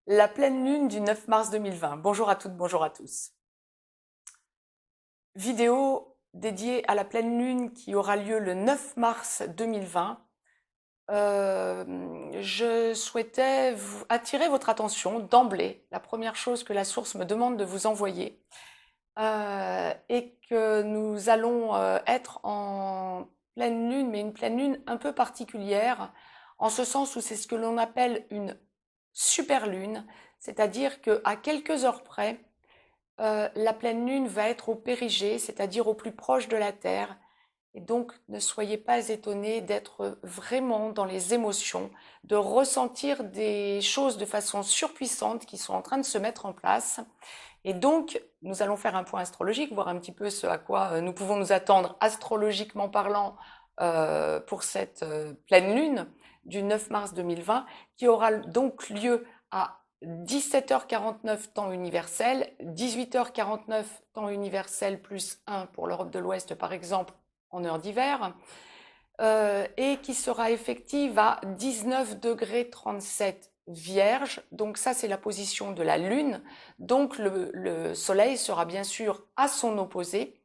La pleine lune du 9 mars 2020. Bonjour à toutes, bonjour à tous. Vidéo dédiée à la pleine lune qui aura lieu le 9 mars 2020. Je souhaitais attirer votre attention d'emblée. La première chose que la source me demande de vous envoyer est que nous allons être en pleine lune, mais une pleine lune un peu particulière, en ce sens où c'est ce que l'on appelle une super lune, c'est-à-dire qu'à quelques heures près, la pleine lune va être au périgée, c'est-à-dire au plus proche de la Terre. Et donc, ne soyez pas étonnés d'être vraiment dans les émotions, de ressentir des choses de façon surpuissante qui sont en train de se mettre en place. Et donc, nous allons faire un point astrologique, voir un petit peu ce à quoi nous pouvons nous attendre astrologiquement parlant pour cette pleine lune du 9 mars 2020, qui aura donc lieu à 17h49 temps universel, 18h49 temps universel plus 1 pour l'Europe de l'Ouest par exemple en heure d'hiver, et qui sera effective à 19 degrés 37 Vierge. Donc ça c'est la position de la Lune. Donc le Soleil sera bien sûr à son opposé,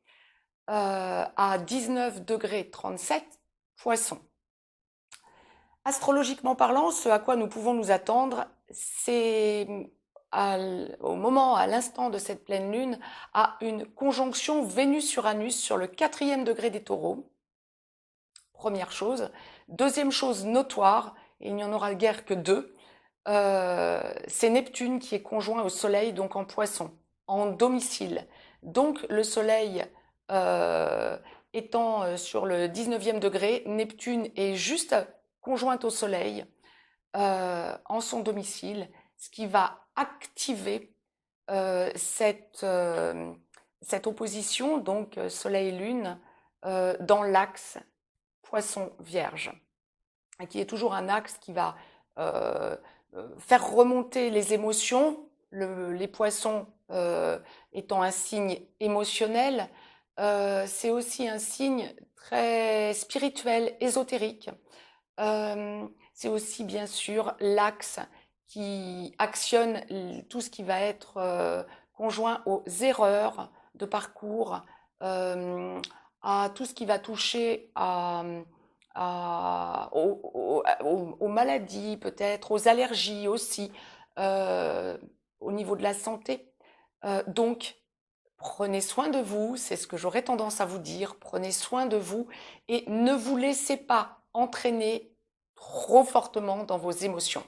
à 19 degrés 37 Poisson. Astrologiquement parlant, ce à quoi nous pouvons nous attendre, c'est au moment, à l'instant de cette pleine lune, à une conjonction Vénus-Uranus sur le 4e degré des Taureaux. Première chose. Deuxième chose notoire, et il n'y en aura guère que deux, c'est Neptune qui est conjoint au Soleil, donc en Poisson, en domicile. Donc le Soleil étant sur le 19e degré, Neptune est juste conjointe au Soleil en son domicile, ce qui va activer cette opposition, donc Soleil-Lune, dans l'axe Poisson-Vierge, qui est toujours un axe qui va faire remonter les émotions, les poissons étant un signe émotionnel, c'est aussi un signe très spirituel, ésotérique. C'est aussi bien sûr l'axe qui actionne tout ce qui va être conjoint aux erreurs de parcours, à tout ce qui va toucher aux maladies peut-être, aux allergies aussi, euh, au niveau de la santé. Donc, prenez soin de vous, c'est ce que j'aurais tendance à vous dire, prenez soin de vous et ne vous laissez pas entraîner trop fortement dans vos émotions.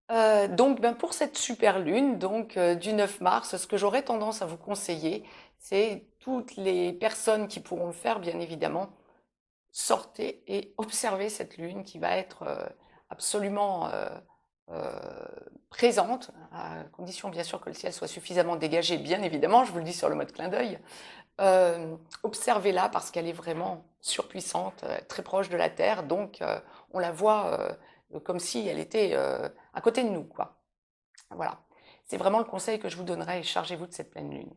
Donc, pour cette super lune, donc du 9 mars, ce que j'aurais tendance à vous conseiller, c'est toutes les personnes qui pourront le faire, bien évidemment, sortez et observez cette lune qui va être absolument euh, présente, à condition bien sûr que le ciel soit suffisamment dégagé, bien évidemment, je vous le dis sur le mode clin d'œil. Observez-la parce qu'elle est vraiment surpuissante, très proche de la Terre, donc on la voit comme si elle était à côté de nous, quoi. Voilà. C'est vraiment le conseil que je vous donnerais, chargez-vous de cette pleine lune.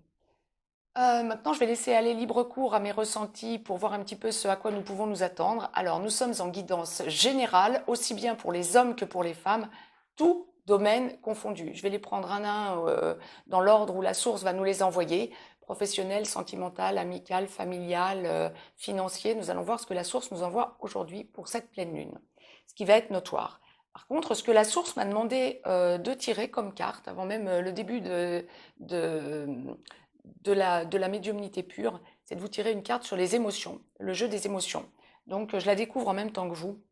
Maintenant, je vais laisser aller libre cours à mes ressentis pour voir un petit peu ce à quoi nous pouvons nous attendre. Alors, nous sommes en guidance générale, aussi bien pour les hommes que pour les femmes, tout domaine confondu. Je vais les prendre un à un dans l'ordre où la source va nous les envoyer. Professionnel, sentimental, amical, familial, financier. Nous allons voir ce que la source nous envoie aujourd'hui pour cette pleine lune, ce qui va être notoire. Par contre, ce que la source m'a demandé de tirer comme carte, avant même le début de, de la médiumnité pure, c'est de vous tirer une carte sur les émotions, le jeu des émotions. Donc, je la découvre en même temps que vous.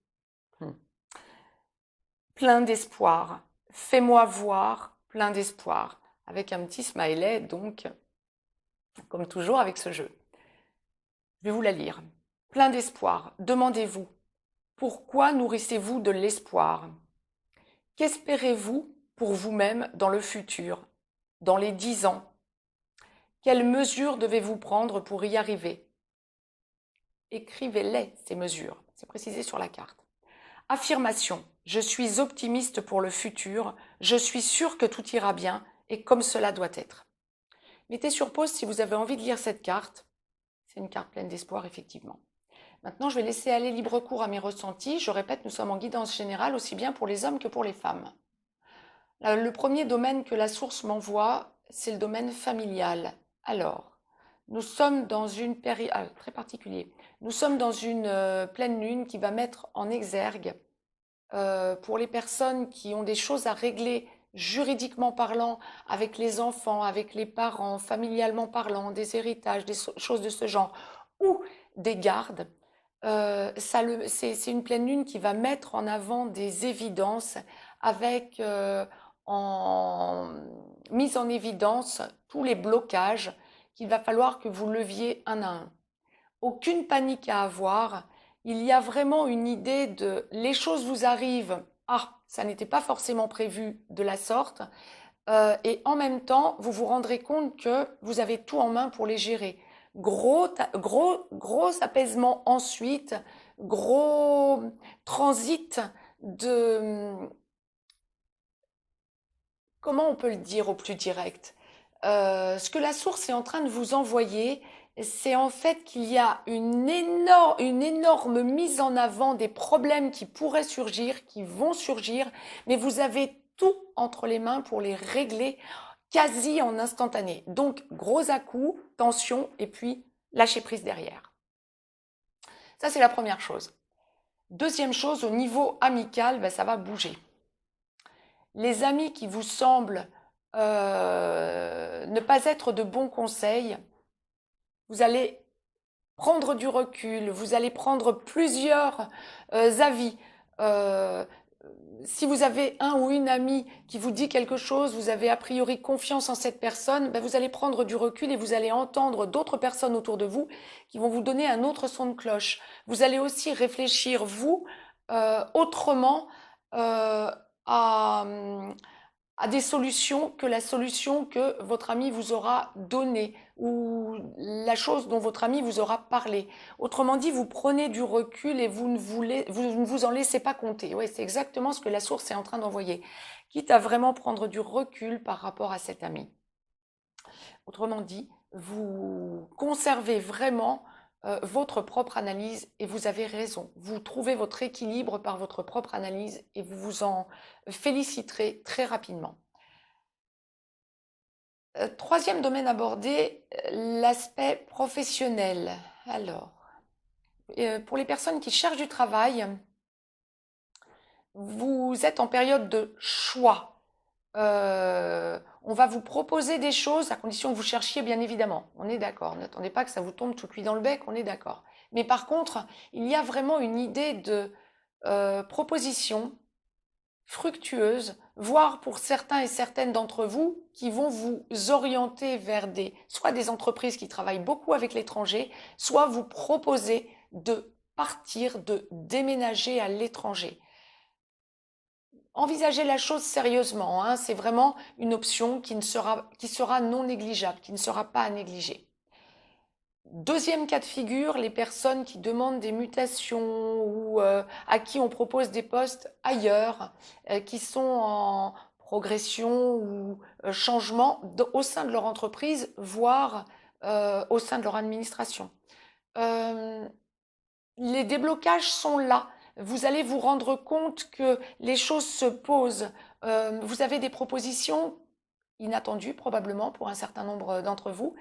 Plein d'espoir. Fais-moi voir, plein d'espoir. Avec un petit smiley, donc, comme toujours avec ce jeu. Je vais vous la lire. Plein d'espoir. Demandez-vous, pourquoi nourrissez-vous de l'espoir? Qu'espérez-vous pour vous-même dans le futur, dans les 10 ans? Quelles mesures devez-vous prendre pour y arriver? Écrivez-les, ces mesures. C'est précisé sur la carte. Affirmation. Je suis optimiste pour le futur. Je suis sûre que tout ira bien et comme cela doit être. Mettez sur pause si vous avez envie de lire cette carte. C'est une carte pleine d'espoir, effectivement. Maintenant, je vais laisser aller libre cours à mes ressentis. Je répète, nous sommes en guidance générale aussi bien pour les hommes que pour les femmes. Le premier domaine que la source m'envoie, c'est le domaine familial. Alors, nous sommes dans une période très particulière. Nous sommes dans une pleine lune qui va mettre en exergue pour les personnes qui ont des choses à régler juridiquement parlant avec les enfants, avec les parents, familialement parlant, des héritages, des choses de ce genre, ou des gardes. C'est une pleine lune qui va mettre en avant des évidences avec en mise en évidence tous les blocages qu'il va falloir que vous leviez un à un. Aucune panique à avoir. Il y a vraiment une idée de les choses vous arrivent. Ah, ça n'était pas forcément prévu de la sorte. Et en même temps, vous vous rendrez compte que vous avez tout en main pour les gérer. Gros apaisement ensuite, gros transit de, comment on peut le dire au plus direct? Ce que la source est en train de vous envoyer, c'est en fait qu'il y a une énorme mise en avant des problèmes qui pourraient surgir, qui vont surgir, mais vous avez tout entre les mains pour les régler quasi en instantané. Donc, gros à-coups, tension, et puis lâcher prise derrière. Ça, c'est la première chose. Deuxième chose, au niveau amical, ben, ça va bouger. Les amis qui vous semblent ne pas être de bons conseils, vous allez prendre du recul, vous allez prendre plusieurs avis. Euh, si vous avez un ou une amie qui vous dit quelque chose, vous avez a priori confiance en cette personne, ben vous allez prendre du recul et vous allez entendre d'autres personnes autour de vous qui vont vous donner un autre son de cloche. Vous allez aussi réfléchir, vous, autrement à des solutions que la solution que votre ami vous aura donnée ou la chose dont votre ami vous aura parlé. Autrement dit, vous prenez du recul et vous ne vous en laissez pas compter. Oui, c'est exactement ce que la source est en train d'envoyer. Quitte à vraiment prendre du recul par rapport à cet ami. Autrement dit, vous conservez vraiment votre propre analyse et vous avez raison. Vous trouvez votre équilibre par votre propre analyse et vous vous en féliciterez très rapidement. Troisième domaine abordé, l'aspect professionnel. Alors, pour les personnes qui cherchent du travail, vous êtes en période de choix. On va vous proposer des choses à condition que vous cherchiez, bien évidemment. On est d'accord. N'attendez pas que ça vous tombe tout cuit dans le bec, on est d'accord. Mais par contre, il y a vraiment une idée de proposition fructueuse, voire pour certains et certaines d'entre vous qui vont vous orienter vers soit des entreprises qui travaillent beaucoup avec l'étranger, soit vous proposer de partir, de déménager à l'étranger. Envisagez la chose sérieusement, hein, c'est vraiment une option qui sera non négligeable, qui ne sera pas à négliger. Deuxième cas de figure, les personnes qui demandent des mutations ou à qui on propose des postes ailleurs, qui sont en progression ou changement au sein de leur entreprise, voire au sein de leur administration. Les déblocages sont là. Vous allez vous rendre compte que les choses se posent. Vous avez des propositions inattendues probablement pour un certain nombre d'entre vous,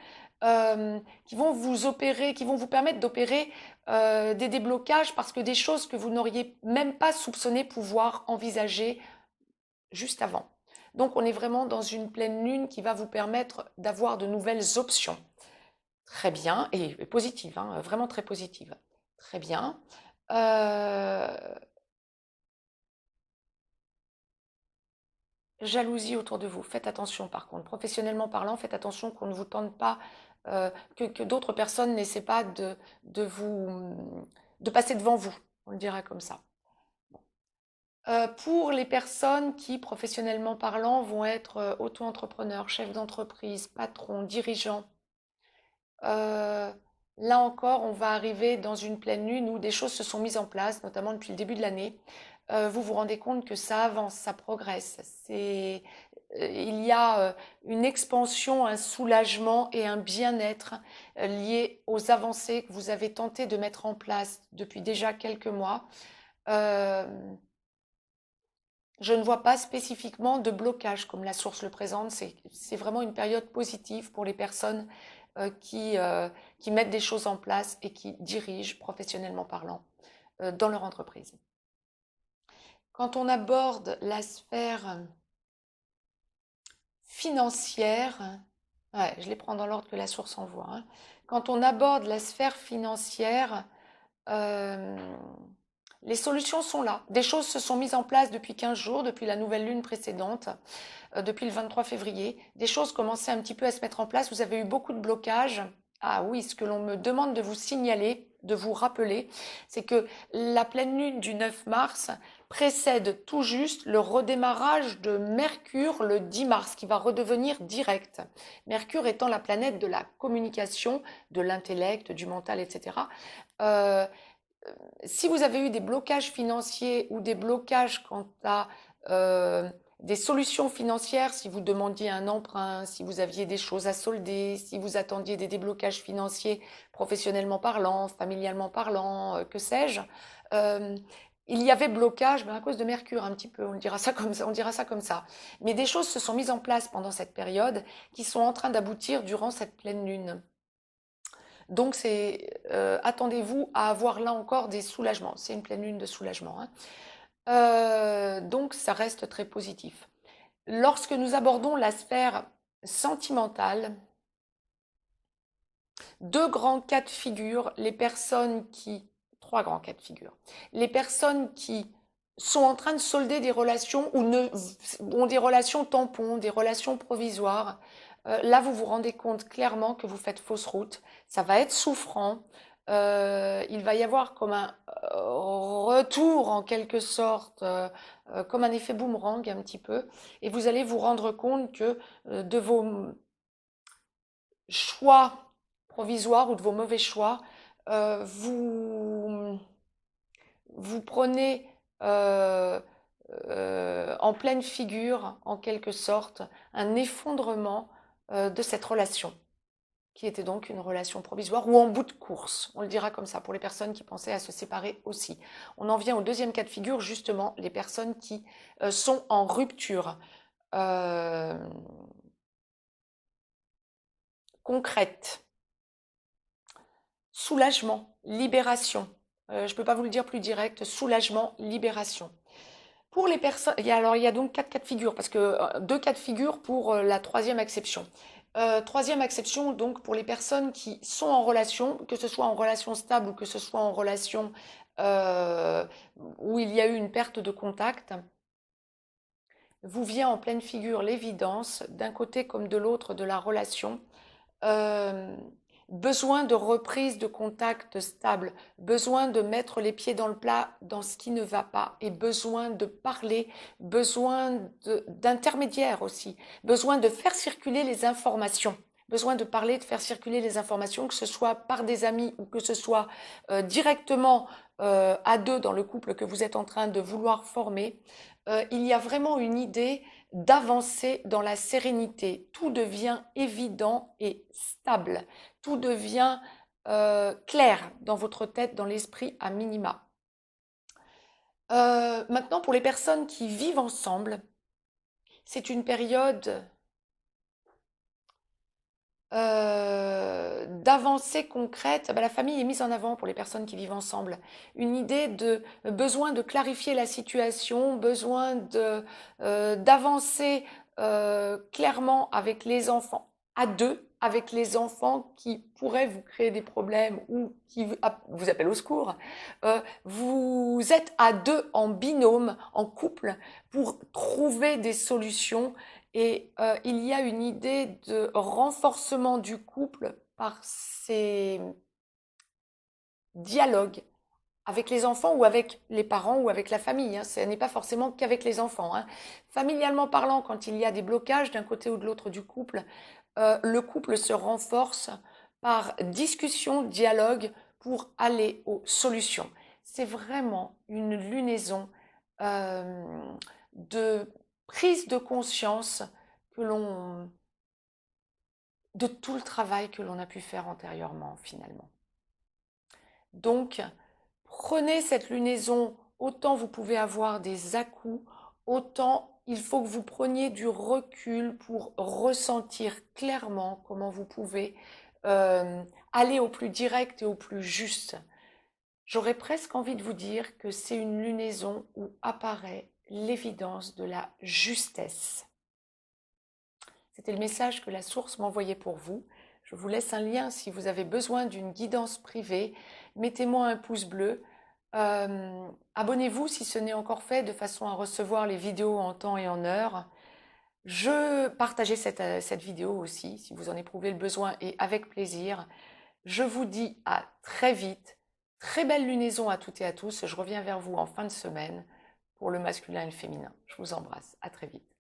qui vont vous permettre d'opérer des déblocages parce que des choses que vous n'auriez même pas soupçonné pouvoir envisager juste avant. Donc on est vraiment dans une pleine lune qui va vous permettre d'avoir de nouvelles options. Très bien, et positive, hein, vraiment très positive. Très bien. Jalousie autour de vous. Faites attention par contre. Professionnellement parlant, faites attention qu'on ne vous tente pas, que d'autres personnes n'essaient pas de passer devant vous. On le dira comme ça. Pour les personnes qui, professionnellement parlant, vont être auto-entrepreneurs, chefs d'entreprise, patrons, dirigeants, là encore, on va arriver dans une pleine lune où des choses se sont mises en place, notamment depuis le début de l'année. Vous vous rendez compte que ça avance, ça progresse. Il y a une expansion, un soulagement et un bien-être liés aux avancées que vous avez tenté de mettre en place depuis déjà quelques mois. Je ne vois pas spécifiquement de blocage comme la source le présente. C'est vraiment une période positive pour les personnes qui mettent des choses en place et qui dirigent, professionnellement parlant, dans leur entreprise. Quand on aborde la sphère financière, ouais, je les prends dans l'ordre que la source envoie, hein. Quand on aborde la sphère financière, euh, les solutions sont là. Des choses se sont mises en place depuis 15 jours, depuis la nouvelle lune précédente, depuis le 23 février. Des choses commençaient un petit peu à se mettre en place. Vous avez eu beaucoup de blocages. Ah oui, ce que l'on me demande de vous signaler, de vous rappeler, c'est que la pleine lune du 9 mars précède tout juste le redémarrage de Mercure le 10 mars, qui va redevenir direct. Mercure étant la planète de la communication, de l'intellect, du mental, etc. Euh, si vous avez eu des blocages financiers ou des blocages quant à des solutions financières, si vous demandiez un emprunt, si vous aviez des choses à solder, si vous attendiez des déblocages financiers professionnellement parlant, familialement parlant, que sais-je, euh, il y avait blocage à cause de Mercure un petit peu, on dira ça comme ça, on dira ça comme ça. Mais des choses se sont mises en place pendant cette période qui sont en train d'aboutir durant cette pleine lune. Donc, attendez-vous à avoir là encore des soulagements. C'est une pleine lune de soulagement, hein. Donc, ça reste très positif. Lorsque nous abordons la sphère sentimentale, deux grands cas de figure, trois grands cas de figure, les personnes qui sont en train de solder des relations ou ont des relations tampons, des relations provisoires, là vous vous rendez compte clairement que vous faites fausse route, ça va être souffrant, il va y avoir comme un retour en quelque sorte, comme un effet boomerang un petit peu, et vous allez vous rendre compte que de vos choix provisoires ou de vos mauvais choix, vous prenez en pleine figure, en quelque sorte, un effondrement de cette relation, qui était donc une relation provisoire ou en bout de course. On le dira comme ça pour les personnes qui pensaient à se séparer aussi. On en vient au deuxième cas de figure, justement, les personnes qui sont en rupture concrète. Soulagement, libération. Je ne peux pas vous le dire plus direct, soulagement, libération. Pour les personnes, il y a donc quatre cas de figure, parce que deux cas de figure pour la troisième acception. Troisième acception, donc pour les personnes qui sont en relation, que ce soit en relation stable ou que ce soit en relation euh, où il y a eu une perte de contact, vous vient en pleine figure l'évidence, d'un côté comme de l'autre de la relation, euh, besoin de reprise de contact stable, besoin de mettre les pieds dans le plat dans ce qui ne va pas et besoin de parler, besoin d'intermédiaires aussi, besoin de faire circuler les informations. Besoin de parler, de faire circuler les informations, que ce soit par des amis ou que ce soit directement à deux dans le couple que vous êtes en train de vouloir former. Il y a vraiment une idée d'avancer dans la sérénité. Tout devient évident et stable. Tout devient clair dans votre tête, dans l'esprit à minima. Maintenant, pour les personnes qui vivent ensemble, c'est une période d'avancée concrète. La famille est mise en avant pour les personnes qui vivent ensemble. Une idée de besoin de clarifier la situation, besoin d'avancer clairement avec les enfants, à deux, avec les enfants qui pourraient vous créer des problèmes ou qui vous appellent au secours. Vous êtes à deux en binôme, en couple, pour trouver des solutions et il y a une idée de renforcement du couple par ces dialogues avec les enfants ou avec les parents ou avec la famille, hein. Ce n'est pas forcément qu'avec les enfants, hein. Familialement parlant, quand il y a des blocages d'un côté ou de l'autre du couple, le couple se renforce par discussion, dialogue pour aller aux solutions. C'est vraiment une lunaison euh, de prise de conscience que l'on de tout le travail que l'on a pu faire antérieurement finalement. Donc, prenez cette lunaison, autant vous pouvez avoir des à-coups, autant il faut que vous preniez du recul pour ressentir clairement comment vous pouvez aller au plus direct et au plus juste. J'aurais presque envie de vous dire que c'est une lunaison où apparaît l'évidence de la justesse. C'était le message que la source m'envoyait pour vous. Je vous laisse un lien si vous avez besoin d'une guidance privée. Mettez-moi un pouce bleu. Abonnez-vous si ce n'est encore fait de façon à recevoir les vidéos en temps et en heure. Partagez cette vidéo aussi si vous en éprouvez le besoin et avec plaisir. Je vous dis à très vite. Très belle lunaison à toutes et à tous. Je reviens vers vous en fin de semaine pour le masculin et le féminin. Je vous embrasse. À très vite.